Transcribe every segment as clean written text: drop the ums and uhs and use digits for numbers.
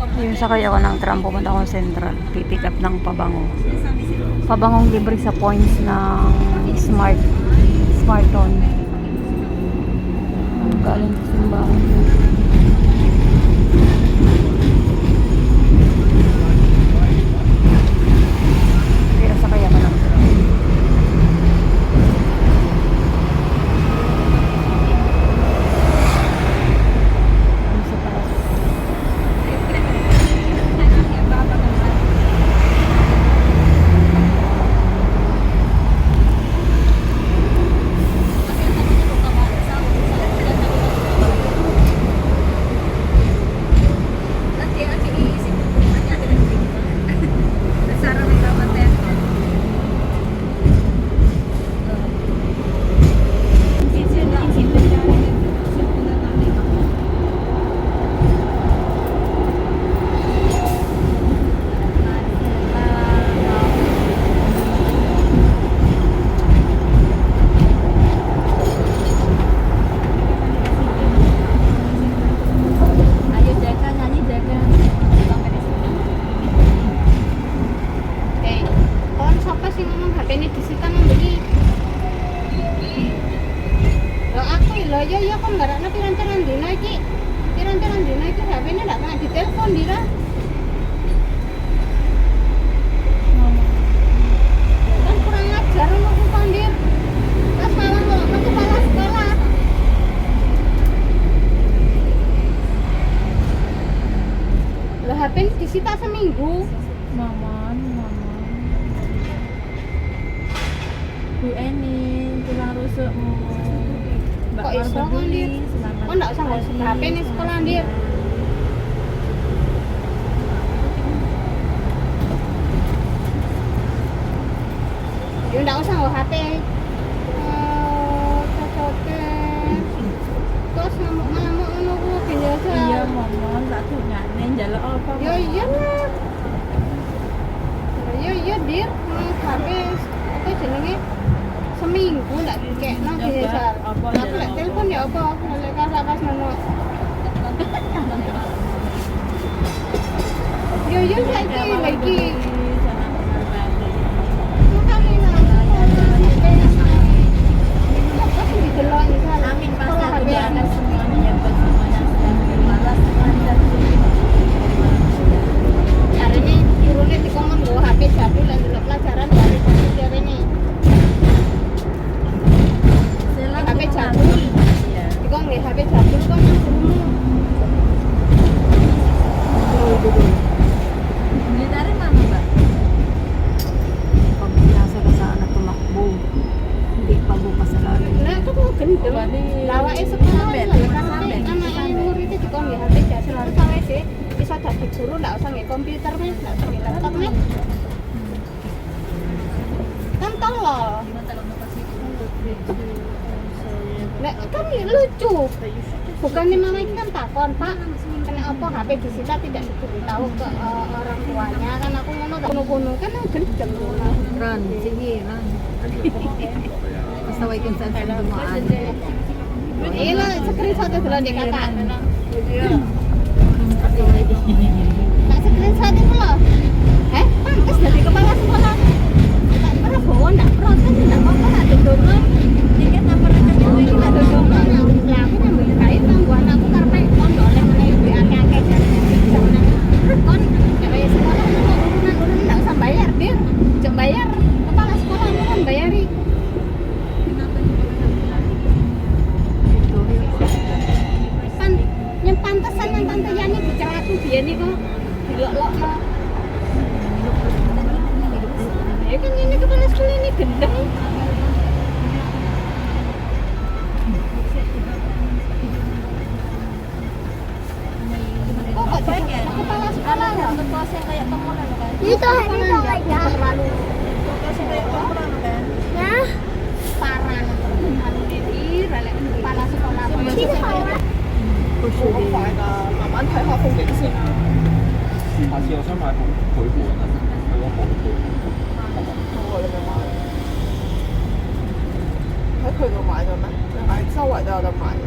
Yung sakay ako ng tram, pumunta akong Central. Pipick up ng pabango. Pabangong libre sa points ng Smarton. Galing sa simbahan. Kaya sakay ako ng tram. Sa taas. Iya kan nggak pirang-pirang dina iki. Pirang-pirang dina iki HP-ne ndak pernah ditelepon dira. Kan kurang ajar ngono Pandir. Pas malam kok ke kepala sekolah. Lah HP disita seminggu. Maman. Bu Eni, tulang rusukmu. Kok iso kan Dir? Oh ndak usah ngurus HP nih sekolah Dir. Ya ndak usah ngurus HP. Cocoke. Terus ngamuk-ngamuk ngono ku gini aja. Iya, Momon, tak dongane njaluk apa? Ya iya lah. Ya iya Dir, HP apa jenenge? Seminggu ndak dikekno gini aja. Aku lek telepon ya apa? Lek pas ngono. Yo saiki lagi. Amin pasti aku doakan semuanya buat semuanya malas lancar. Carane turune dikongkon nggo HP jadul lan delok pelajaran dari komputer ini. HP jadul. Iya. Dikong nggih HP jadul kan Beli dari mana, Mbak? Pag nasa ka sa anak tumakbo, hindi pa bukas sa lalo. Nah, itu kok gendeng. Lawake sekolah sampe anak murid itu dikon nggih HP jadul harus sampe sih bisa dadi guru ndak usah nggih komputer nih, ndak usah nggih laptop nih. Kan tolol. Nek kan lucu. Bukannya mama ini kan takon, Pak, kena apa HP disita tidak diberitahu ke orang tuanya kan aku ngono kuno-kuno kan gendeng ngono. Ran, sige, ran. Kasaway kung saan saan dumaan. Iya lah, screenshot itu loh dia kata. Tak screenshot itu loh. Pantes dari kepala sekolah. Tak pernah bawa, tak protes, tak apa-apa, tak dodongan. Dikit tak pernah ketemu, tak dodongan. Lah aku ngambil kain, nanggu anakku karena pondok oleh mana ibu akeh-akeh dan kon kayak sekolah urunan tak usah bayar, Dir. Cuk bayar, kepala sekolah itu kan bayari. Yang pantesan yang tante Yani bicara aku dia nih kok dilok-lok. Ya kan ini kepala sekolah ini gendeng. Oh kok banyak kepala sekolah ya? Kelas yang kayak temuan kan? Itu aja terlalu Kelas yang kayak temuan kan? ya parah. Anu ini relek kepala sekolah. Parah. 好快㗎，慢慢睇下風景先。下次我想買本繪本啊，佢個繪本。好啊，你咪買。喺佢度買嘅咩？定係周圍都有得買㗎？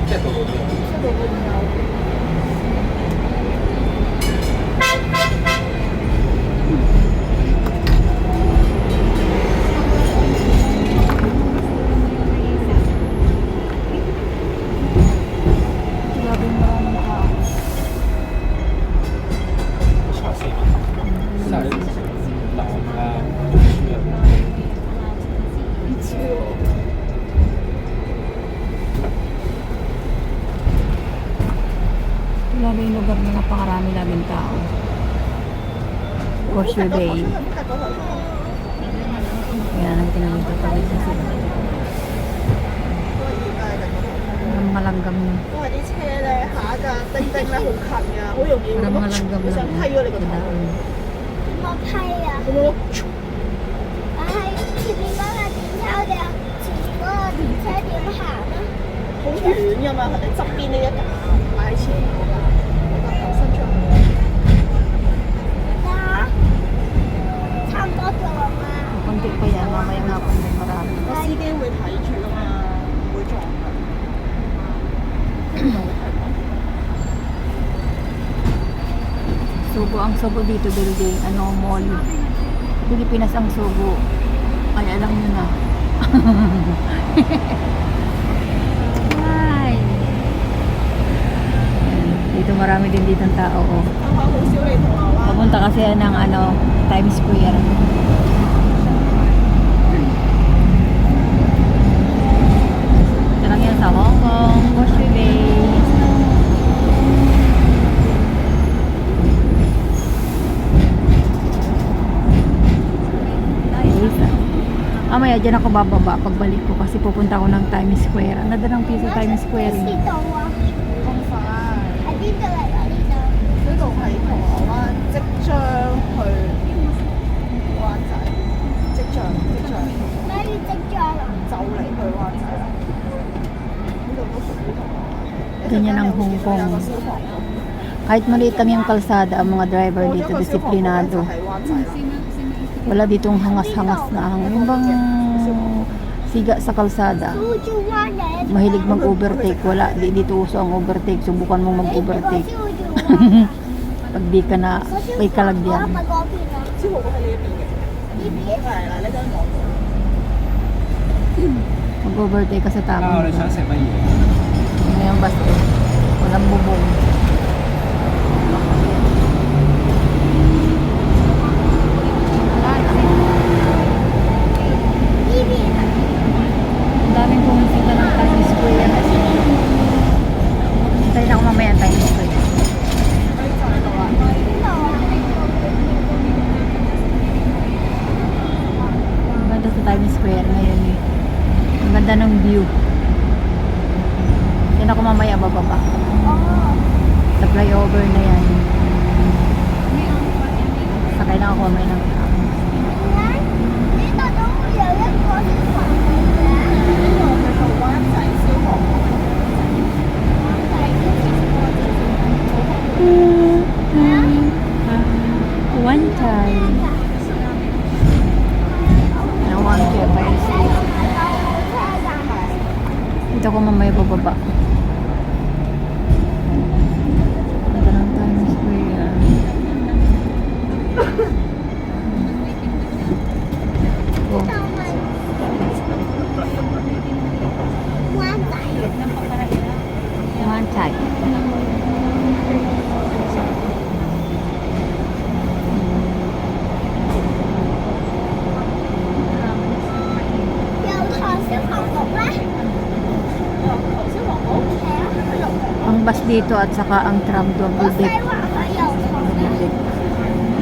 即係到到邊？Grabe maraming tao.茶四蚊，即係樓啊、書啊。Grabe yung lugar na napakarami daming tao. Horseshoe Bay. Kaya nang tinamito tawid na sila. Parang mga langgam yun. 因為啲車咧下一架叮叮咧好近㗎，好容易 Parang mga langgam 會想批咗你個頭。 Daan. 我批啊！咁樣咯，但係前面嗰個電車我哋前面嗰個電車點行啊？好遠㗎嘛，佢哋側邊呢一架擺喺前面嗰架，我覺得伸出去。得，差唔多咗嘛。 Kunti pa yan. Mamaya nga pa may marami. 個司機會睇住㗎嘛，唔會撞㗎。Sugo ang Sugo dito building. Ano, mall. Pilipinas ang Sugo. Ay, alam nyo na. Ay. Dito marami din dito ang tao. Oh. 香港好少嚟銅鑼灣。 Papunta kasi yan ng ano, Times Square. Ito lang yan sa Hong Kong, Horseshoe Bay. Nice. Mamaya dyan ako bababa pagbalik ko kasi pupunta ako ng Times Square. Ang ganda ng piso Times Square. 呢度啊，咁快？喺邊度嚟㗎？呢度呢度係銅鑼灣，即將去灣仔，即將咩要即將啊？就嚟去灣仔啦。呢度都屬於銅鑼灣。 Ganyan ang Hong Kong. 有個消防局。 Kahit maliit lang yung kalsada, ang mga driver dito disiplinado. 就係灣仔啦。 Wala ditong hangas-hangas na hangin. Yung bang siga sa kalsada. 蘇州灣嘅一條 Mahilig mag-overtake. Wala. Di dito uso ang overtake. Subukan mong mag-overtake. 蘇州灣 Pag di ka na may kalagyan. 咪嗰邊啊？消防局喺呢一邊嘅。呢邊係啦，呢間房。 Mag-overtake ka sa tamang 啊！你想 lugar. 食乜嘢？ Ano yung bus ko? Walang bubong. Ang daming pumunta ng Times Square. Hintayin ako mamaya ang Times Square. Ang ganda sa Times Square ngayon eh. Ang ganda ng view. Yan ako mamaya bababa. Sa flyover na yan. Sakay na ako mamaya ng tram. 呢度都會有一個消防局嘅。呢個叫做灣仔消防局。 One time. I want to buy Dito ako mamaya bababa. Ganda ng Times Square. Oh. 灣仔。 One time. Ang bus dito at saka ang tram double deck.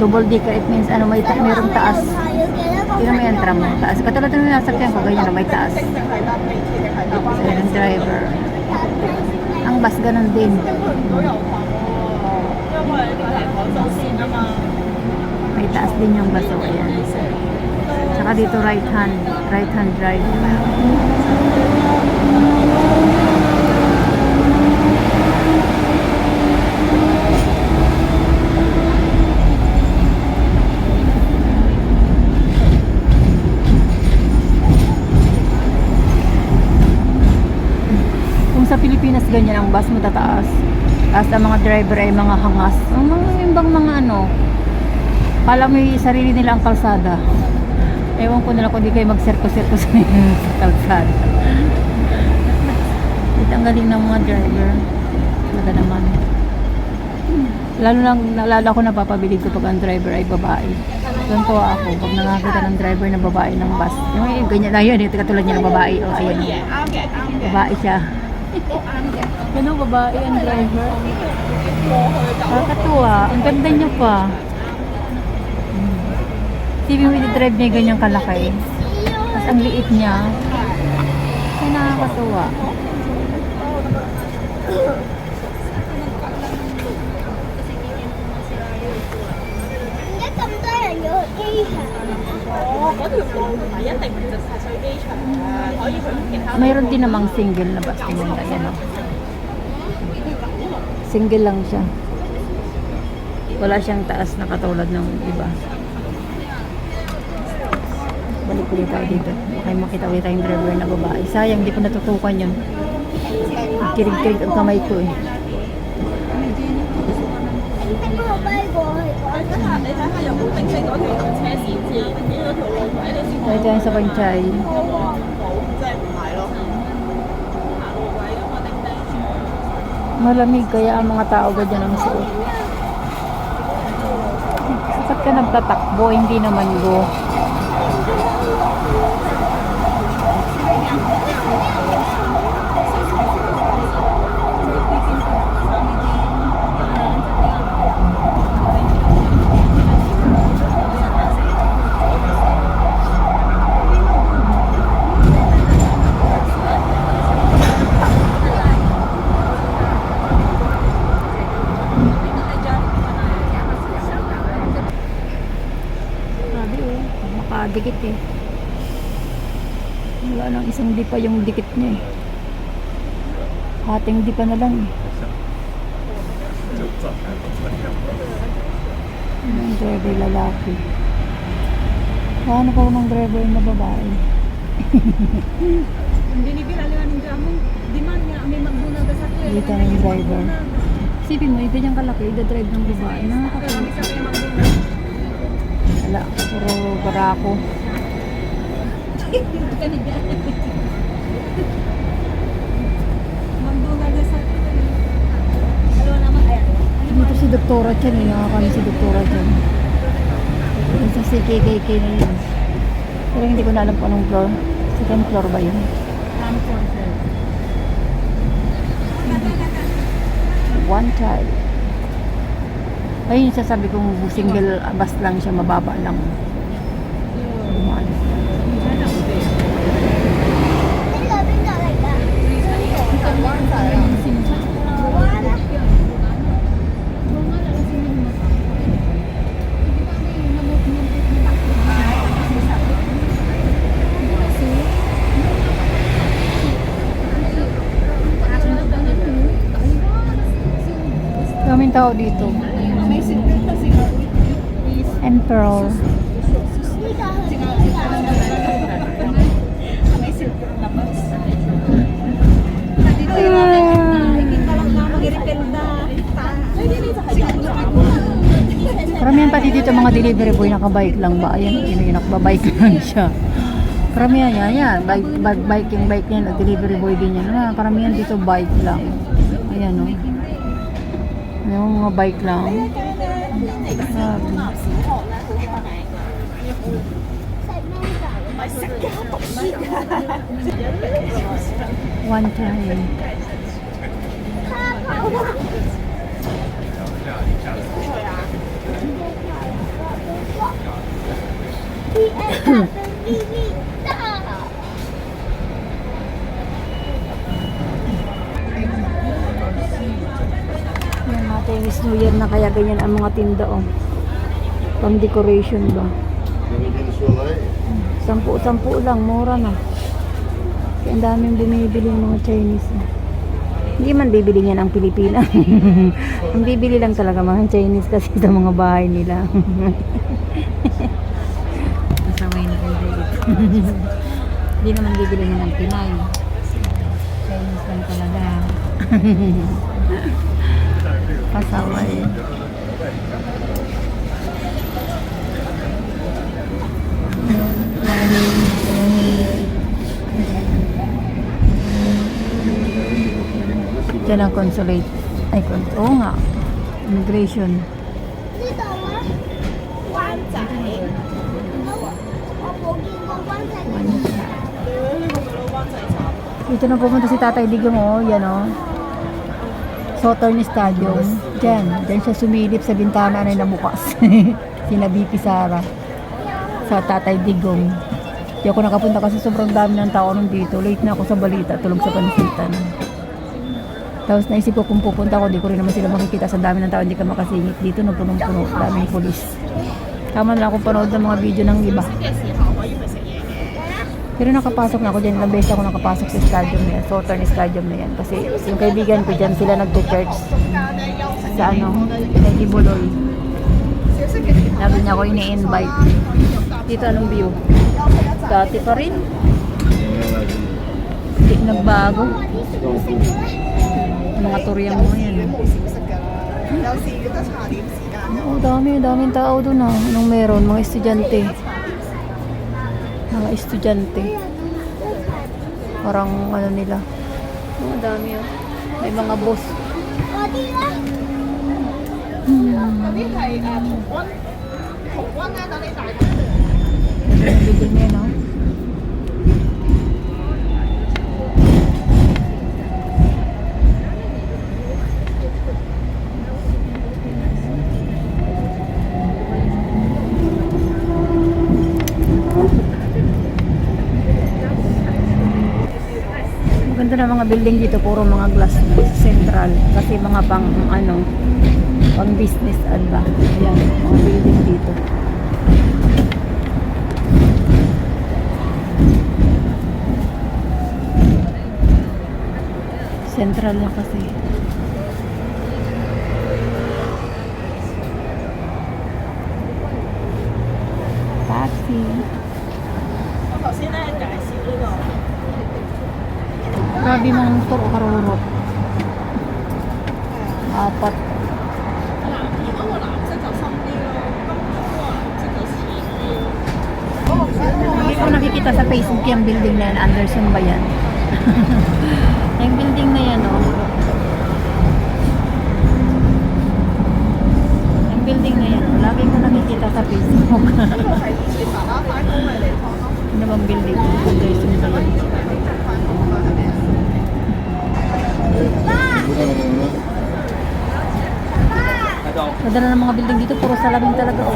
Double decker, it means ano, mayroong taas. Yun naman yung tram ng taas. Katulad ng nasakyan ko, ganyan na may taas. 定係搭地鐵定係搭巴士？ Ayun ang driver. Ang bus ganun din. 都有份喎，因為佢係海中線啊嘛。 May taas din yung bus. O, ayan. Saka dito right hand drive. Kung sa Pilipinas ganyan ang bus matataas. Tapos ang mga driver ay mga hangas. Ang mga yung bang mga ano, kala may sarili nila ang kalsada. Ewan ko nila kung di kayo mag-sirko-sirko sa kalsada. Ito ang galing ng mga driver. Talaga naman. Lalo lang, naalala ko napapabilig ko pag ang driver ay babae. Doon ko ako, pag nakakita ng driver na babae ng bus. Yung ganyan na yun, ito katulad niya ng babae. O, ayan. Babae siya. Ano, babae ang driver? Nakakatuwa. Ang ganda niya pa. Sabi mo, i-drive niya ganyang kalaki. Tapos ang liit niya. Kaya nakakatuwa. Mayroon din namang single na bus. Tingnan na yan. Single lang siya. Wala siyang taas na katulad ng iba. Balik ulit tayo dito. Baka makita ulit tayong driver na babae. Sayang, di ko natutukan yun. Kirig-kirig ang kamay ko eh. Tayo tayo sa Panchay. Malamig kaya ang mga tao ganyan ang suot. Bakit ka nagtatakbo? Hindi naman go. Dikit eh. Wala nang isang di pa yung dikit niya eh. Hating di pa na lang eh. Yung driver lalaki. Paano pa ng driver na babae? Dito na yung driver. Sipin mo, iba niyang kalaki, ida-drive ng babae. Nakakatawa. Wala, puro barako. Dito si Doktora Chan eh. Nakakami si Doktora Chan. Sa CKKK na yun. Pero hindi ko na alam kung anong floor. Second floor ba yun? One child. Ayun, sasabi kong single bus lang siya, mababa lang. Dumaan. Daming tao dito. Emperor. Karamihan pati dito mga delivery boy nakabike lang ba? Ayan, yung nakabike lang siya. Karamihan yan, yan. Bike yan. Delivery boy din yan. Karamihan dito bike lang. Ayan o. Yung mga bike lang. One time. Yan natin, is New Year na kaya ganyan ang mga tinda oh. Pang decoration ba? 10 lang, mura na. Kaya ang daming bumibili ng mga Chinese. Hindi man bibili niya ng Pilipina. Ang bibili lang talaga mga Chinese kasi sa mga bahay nila. Masaway na kayo dito. Hindi naman bibili niya ng Pinay. Chinese lang talaga. Pasaway. Diyan ang consulate. Ay, oo nga. Immigration. 呢度咧灣仔，我冇見過灣仔呢個站。 Dito na pumunta si Tatay Digong, oh. Yan, oh. Southern Stadium. Diyan siya sumilip sa bintana na nabukas. Sina BP Sara. Sa Tatay Digong. Di ako nakapunta kasi sobrang dami ng tao nung dito. Late na ako sa balita, tulog sa pansitan. Tapos naisip ko kung pupunta ako, di ko rin naman sila makikita sa dami ng tao, hindi ka makasingit. Dito no, punong-puno, daming pulis. Tama na akong panood ng mga video ng iba. Pero nakapasok na ako dyan, ilang beses ako nakapasok sa stadium na yan, Southern Stadium na yan. Kasi yung kaibigan ko dyan, sila nagte-church sa kay Kibuloy. Sabi niya ako ini-invite. Dito anong view? Dati pa rin. Hindi nagbago. Mga turyang mo yan. 有時要得茶點時間。 Oo, daming tao doon ah. Anong meron? Mga estudyante. Mga estudyante. Parang ano nila. Oo, dami ah. May mga boss. 嗰啲咧，嗰啲係同溫咧，等你大。 Ito yung building na yan, no? Maganda na mga building dito, puro mga glass na central. Kasi mga pang business ba. Ayan, mga building dito. Central na kasi. Taxi. 我頭先咧介紹呢個。 Grabe mong motor o karurot. Apat. 如果個藍色就深啲咯，金黃色就淺啲。 Hindi ko nakikita sa Facebook yung building na yan. Anderson ba yan? Yung building na yan, oh. Yung building na yan, oh. Lagi ko nakikita sa Facebook. 呢個係以前爸爸翻工嘅地方咯。 Ano bang building? Anderson ba yan? 翻工嗰個係咩啊？ 喺度 Madala ng mga building dito, puro salamin talaga, oh.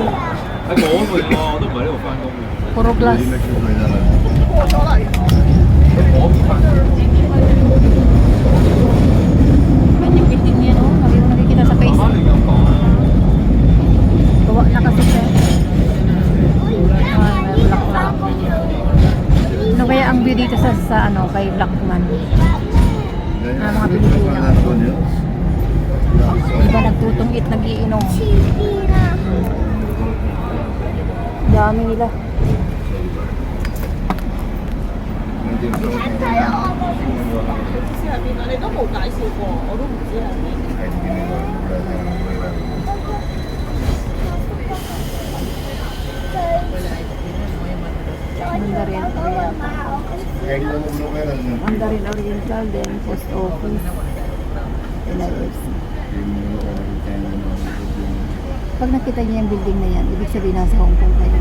喺嗰邊喎，我都唔喺呢度翻工嘅。 Puro glass. 過咗啦，原來。嗰邊翻工。 Yan yung building niya, no? Lagi ko nakikita sa 媽媽 Facebook. 你又講啊？ Gawa na kasi siya. Ay, may black lang. Ano kaya ang view dito sa kay Blackman? Mga Pilipino. Diba nagtutungit, nagiinom. Dami nila.你都冇介紹過，我都唔知係咩。 Mandarin Oriental. Mandarin Oriental, then Post Office. LIFC. Pag nakita niya yung building na yan, ibig sabihin nasa Hong Kong kayo.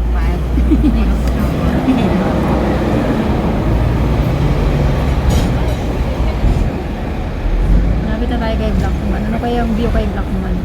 Malapit na tayo kay Blackman. Ano kaya yung view kay Blackman?